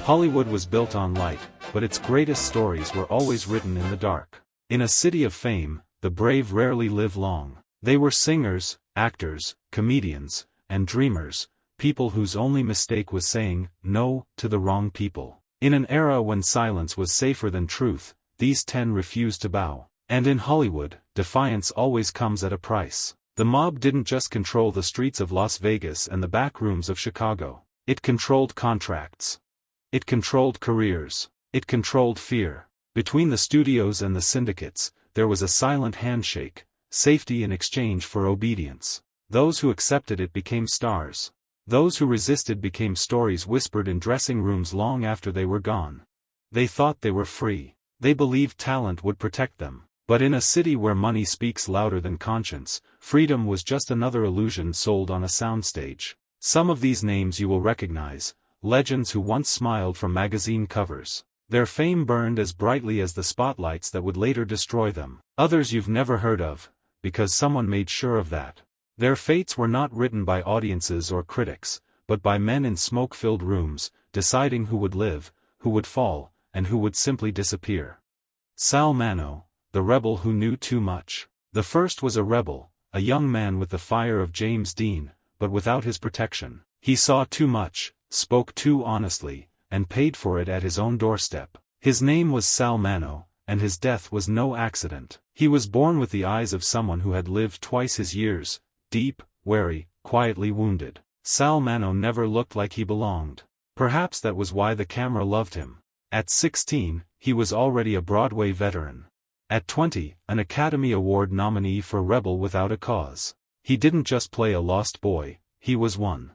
Hollywood was built on light, but its greatest stories were always written in the dark. In a city of fame, the brave rarely live long. They were singers, actors, comedians, and dreamers, people whose only mistake was saying no to the wrong people. In an era when silence was safer than truth, these 10 refused to bow. And in Hollywood, defiance always comes at a price. The mob didn't just control the streets of Las Vegas and the back rooms of Chicago. It controlled contracts. It controlled careers. It controlled fear. Between the studios and the syndicates, there was a silent handshake, safety in exchange for obedience. Those who accepted it became stars. Those who resisted became stories whispered in dressing rooms long after they were gone. They thought they were free. They believed talent would protect them. But in a city where money speaks louder than conscience, freedom was just another illusion sold on a soundstage. Some of these names you will recognize, legends who once smiled from magazine covers. Their fame burned as brightly as the spotlights that would later destroy them. Others you've never heard of, because someone made sure of that. Their fates were not written by audiences or critics, but by men in smoke-filled rooms, deciding who would live, who would fall, and who would simply disappear. Sal Manno, the rebel who knew too much. The first was a rebel, a young man with the fire of James Dean, but without his protection. He saw too much, spoke too honestly, and paid for it at his own doorstep. His name was Sal Manno, and his death was no accident. He was born with the eyes of someone who had lived twice his years, deep, wary, quietly wounded. Sal Manno never looked like he belonged. Perhaps that was why the camera loved him. At 16, he was already a Broadway veteran. At 20, an Academy Award nominee for Rebel Without a Cause. He didn't just play a lost boy, he was one.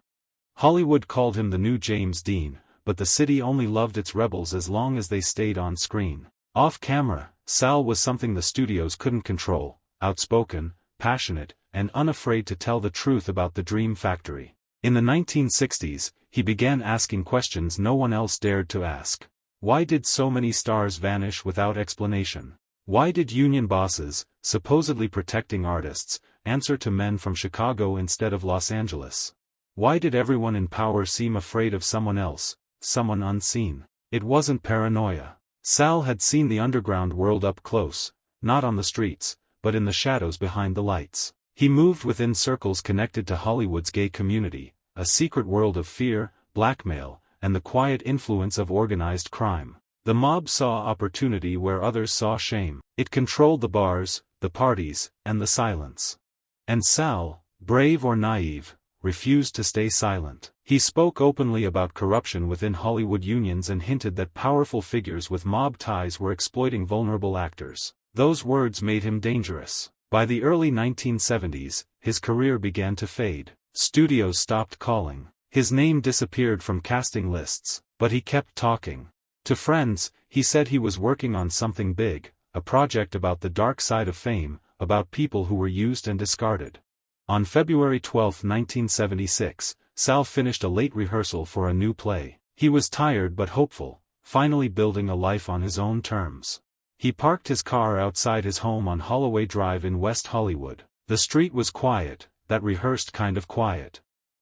Hollywood called him the new James Dean, but the city only loved its rebels as long as they stayed on screen. Off camera, Sal was something the studios couldn't control, outspoken, passionate, and unafraid to tell the truth about the Dream Factory. In the 1960s, he began asking questions no one else dared to ask. Why did so many stars vanish without explanation? Why did union bosses, supposedly protecting artists, answer to men from Chicago instead of Los Angeles? Why did everyone in power seem afraid of someone else, someone unseen? It wasn't paranoia. Sal had seen the underground world up close, not on the streets, but in the shadows behind the lights. He moved within circles connected to Hollywood's gay community, a secret world of fear, blackmail, and the quiet influence of organized crime. The mob saw opportunity where others saw shame. It controlled the bars, the parties, and the silence. And Sal, brave or naive, refused to stay silent. He spoke openly about corruption within Hollywood unions and hinted that powerful figures with mob ties were exploiting vulnerable actors. Those words made him dangerous. By the early 1970s, his career began to fade. Studios stopped calling. His name disappeared from casting lists, but he kept talking. To friends, he said he was working on something big, a project about the dark side of fame, about people who were used and discarded. On February 12, 1976, Sal finished a late rehearsal for a new play. He was tired but hopeful, finally building a life on his own terms. He parked his car outside his home on Holloway Drive in West Hollywood. The street was quiet, that rehearsed kind of quiet.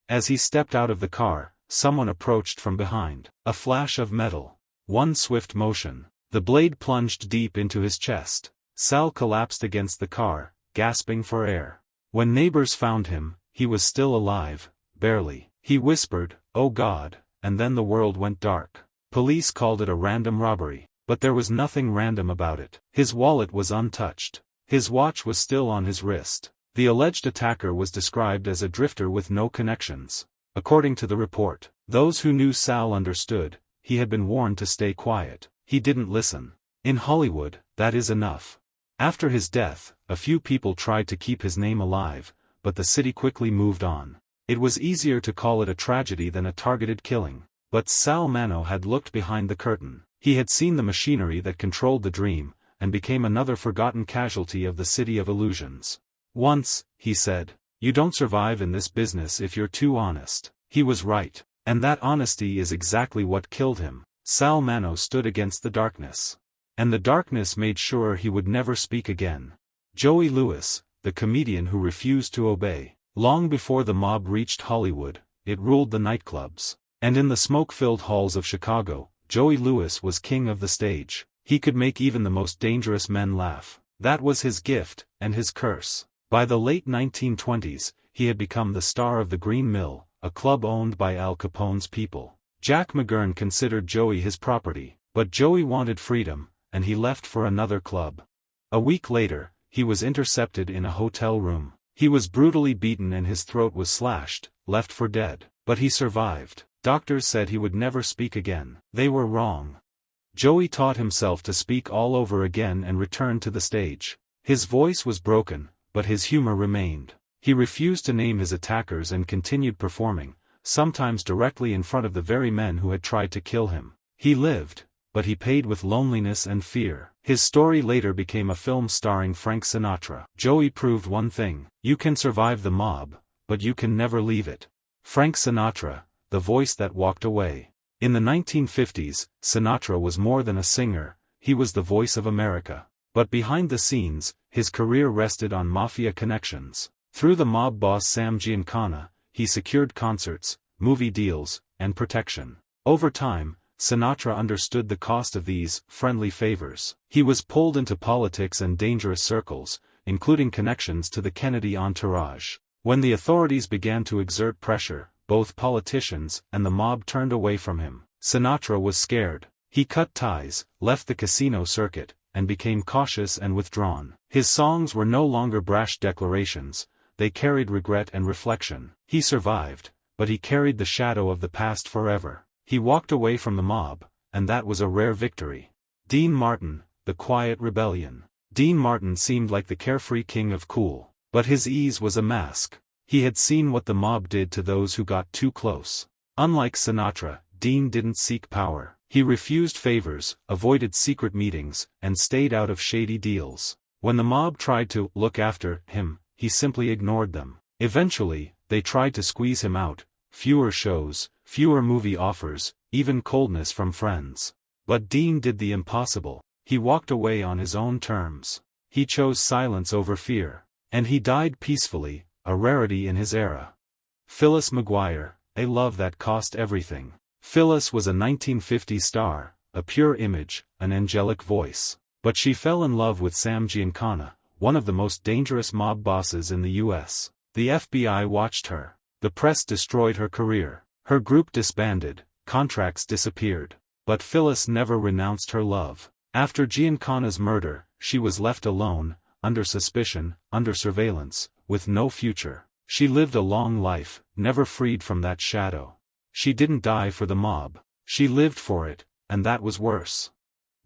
As he stepped out of the car, someone approached from behind. A flash of metal. One swift motion. The blade plunged deep into his chest. Sal collapsed against the car, gasping for air. When neighbors found him, he was still alive, barely. He whispered, "Oh God," and then the world went dark. Police called it a random robbery, but there was nothing random about it. His wallet was untouched. His watch was still on his wrist. The alleged attacker was described as a drifter with no connections. According to the report, those who knew Sal understood. He had been warned to stay quiet. He didn't listen. In Hollywood, that is enough. After his death, a few people tried to keep his name alive, but the city quickly moved on. It was easier to call it a tragedy than a targeted killing. But Sal Manno had looked behind the curtain. He had seen the machinery that controlled the dream, and became another forgotten casualty of the city of illusions. Once, he said, "You don't survive in this business if you're too honest." He was right. And that honesty is exactly what killed him. Sal Manno stood against the darkness. And the darkness made sure he would never speak again. Joey Lewis, the comedian who refused to obey. Long before the mob reached Hollywood, it ruled the nightclubs. And in the smoke-filled halls of Chicago, Joey Lewis was king of the stage. He could make even the most dangerous men laugh. That was his gift, and his curse. By the late 1920s, he had become the star of the Green Mill, a club owned by Al Capone's people. Jack McGurn considered Joey his property, but Joey wanted freedom, and he left for another club. A week later, he was intercepted in a hotel room. He was brutally beaten and his throat was slashed, left for dead. But he survived. Doctors said he would never speak again. They were wrong. Joey taught himself to speak all over again and returned to the stage. His voice was broken, but his humor remained. He refused to name his attackers and continued performing, sometimes directly in front of the very men who had tried to kill him. He lived, but he paid with loneliness and fear. His story later became a film starring Frank Sinatra. Joey proved one thing: you can survive the mob, but you can never leave it. Frank Sinatra, the voice that walked away. In the 1950s, Sinatra was more than a singer, he was the voice of America. But behind the scenes, his career rested on Mafia connections. Through the mob boss Sam Giancana, he secured concerts, movie deals, and protection. Over time, Sinatra understood the cost of these friendly favors. He was pulled into politics and dangerous circles, including connections to the Kennedy entourage. When the authorities began to exert pressure, both politicians and the mob turned away from him. Sinatra was scared. He cut ties, left the casino circuit, and became cautious and withdrawn. His songs were no longer brash declarations, they carried regret and reflection. He survived, but he carried the shadow of the past forever. He walked away from the mob, and that was a rare victory. Dean Martin, the quiet rebellion. Dean Martin seemed like the carefree king of cool, but his ease was a mask. He had seen what the mob did to those who got too close. Unlike Sinatra, Dean didn't seek power. He refused favors, avoided secret meetings, and stayed out of shady deals. When the mob tried to look after him, he simply ignored them. Eventually, they tried to squeeze him out: fewer shows, fewer movie offers, even coldness from friends. But Dean did the impossible. He walked away on his own terms. He chose silence over fear. And he died peacefully, a rarity in his era. Phyllis McGuire, a love that cost everything. Phyllis was a 1950s star, a pure image, an angelic voice. But she fell in love with Sam Giancana, one of the most dangerous mob bosses in the U.S. The FBI watched her. The press destroyed her career. Her group disbanded, contracts disappeared. But Phyllis never renounced her love. After Giancana's murder, she was left alone, under suspicion, under surveillance, with no future. She lived a long life, never freed from that shadow. She didn't die for the mob. She lived for it, and that was worse.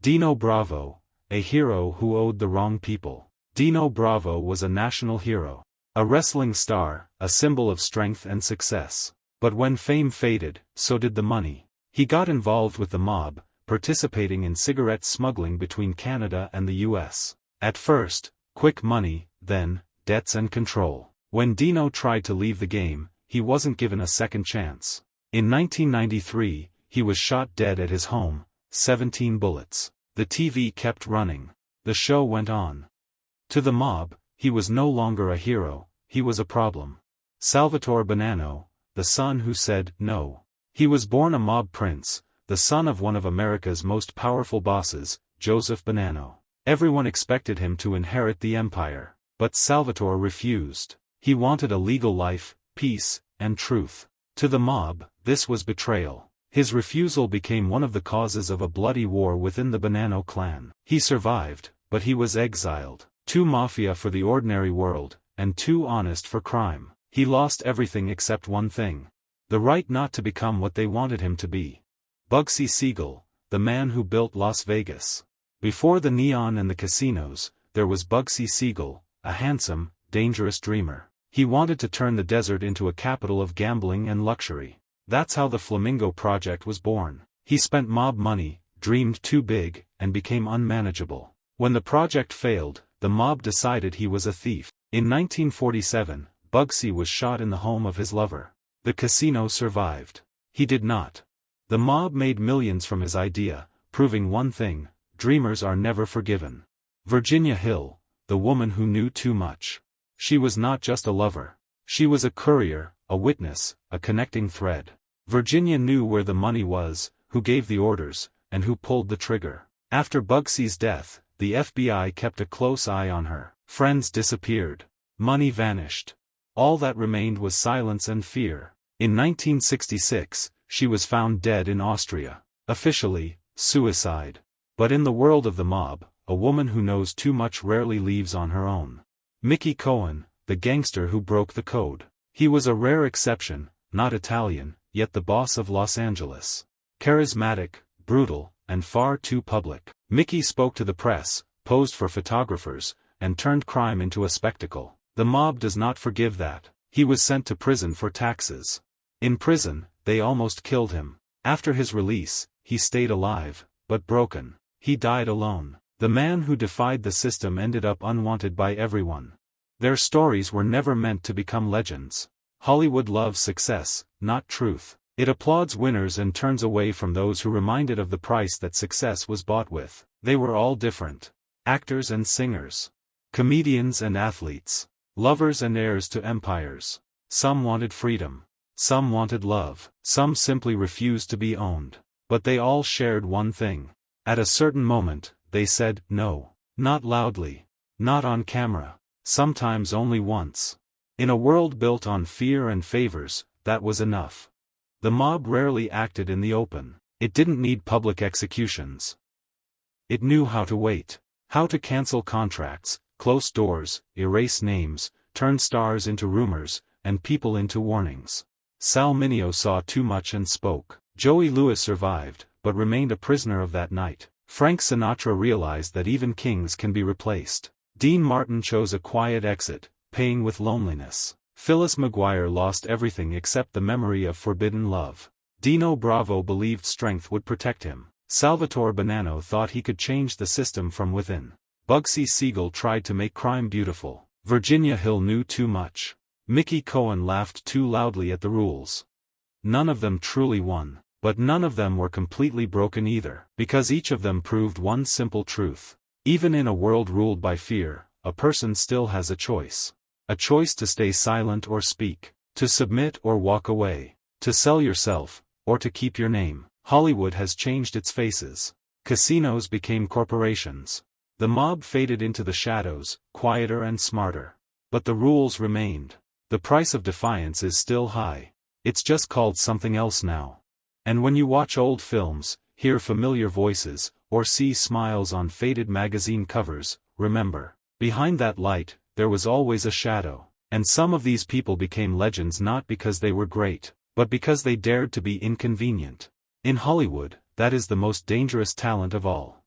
Dino Bravo, a hero who owed the wrong people. Dino Bravo was a national hero. A wrestling star, a symbol of strength and success. But when fame faded, so did the money. He got involved with the mob, participating in cigarette smuggling between Canada and the US. At first, quick money, then, debts and control. When Dino tried to leave the game, he wasn't given a second chance. In 1993, he was shot dead at his home, 17 bullets. The TV kept running. The show went on. To the mob, he was no longer a hero, he was a problem. Salvatore Bonanno, the son who said no. He was born a mob prince, the son of one of America's most powerful bosses, Joseph Bonanno. Everyone expected him to inherit the empire. But Salvatore refused. He wanted a legal life, peace, and truth. To the mob, this was betrayal. His refusal became one of the causes of a bloody war within the Bonanno clan. He survived, but he was exiled. Too mafia for the ordinary world, and too honest for crime. He lost everything except one thing: the right not to become what they wanted him to be. Bugsy Siegel, the man who built Las Vegas. Before the neon and the casinos, there was Bugsy Siegel, a handsome, dangerous dreamer. He wanted to turn the desert into a capital of gambling and luxury. That's how the Flamingo Project was born. He spent mob money, dreamed too big, and became unmanageable. When the project failed, the mob decided he was a thief. In 1947, Bugsy was shot in the home of his lover. The casino survived. He did not. The mob made millions from his idea, proving one thing: dreamers are never forgiven. Virginia Hill, the woman who knew too much. She was not just a lover. She was a courier, a witness, a connecting thread. Virginia knew where the money was, who gave the orders, and who pulled the trigger. After Bugsy's death, the FBI kept a close eye on her. Friends disappeared. Money vanished. All that remained was silence and fear. In 1966, she was found dead in Austria. Officially, suicide. But in the world of the mob, a woman who knows too much rarely leaves on her own. Mickey Cohen, the gangster who broke the code. He was a rare exception, not Italian, yet the boss of Los Angeles. Charismatic, brutal, and far too public. Mickey spoke to the press, posed for photographers, and turned crime into a spectacle. The mob does not forgive that. He was sent to prison for taxes. In prison, they almost killed him. After his release, he stayed alive, but broken. He died alone. The man who defied the system ended up unwanted by everyone. Their stories were never meant to become legends. Hollywood loves success, not truth. It applauds winners and turns away from those who remind it of the price that success was bought with. They were all different. Actors and singers. Comedians and athletes. Lovers and heirs to empires. Some wanted freedom. Some wanted love. Some simply refused to be owned. But they all shared one thing. At a certain moment, they said, no. Not loudly. Not on camera. Sometimes only once. In a world built on fear and favors, that was enough. The mob rarely acted in the open. It didn't need public executions. It knew how to wait. How to cancel contracts, close doors, erase names, turn stars into rumors, and people into warnings. Sal Mineo saw too much and spoke. Joey Lewis survived, but remained a prisoner of that night. Frank Sinatra realized that even kings can be replaced. Dean Martin chose a quiet exit, paying with loneliness. Phyllis McGuire lost everything except the memory of forbidden love. Dino Bravo believed strength would protect him. Salvatore Bonanno thought he could change the system from within. Bugsy Siegel tried to make crime beautiful. Virginia Hill knew too much. Mickey Cohen laughed too loudly at the rules. None of them truly won. But none of them were completely broken either, because each of them proved one simple truth. Even in a world ruled by fear, a person still has a choice. A choice to stay silent or speak, to submit or walk away, to sell yourself, or to keep your name. Hollywood has changed its faces. Casinos became corporations. The mob faded into the shadows, quieter and smarter. But the rules remained. The price of defiance is still high. It's just called something else now. And when you watch old films, hear familiar voices, or see smiles on faded magazine covers, remember, behind that light, there was always a shadow. And some of these people became legends not because they were great, but because they dared to be inconvenient. In Hollywood, that is the most dangerous talent of all.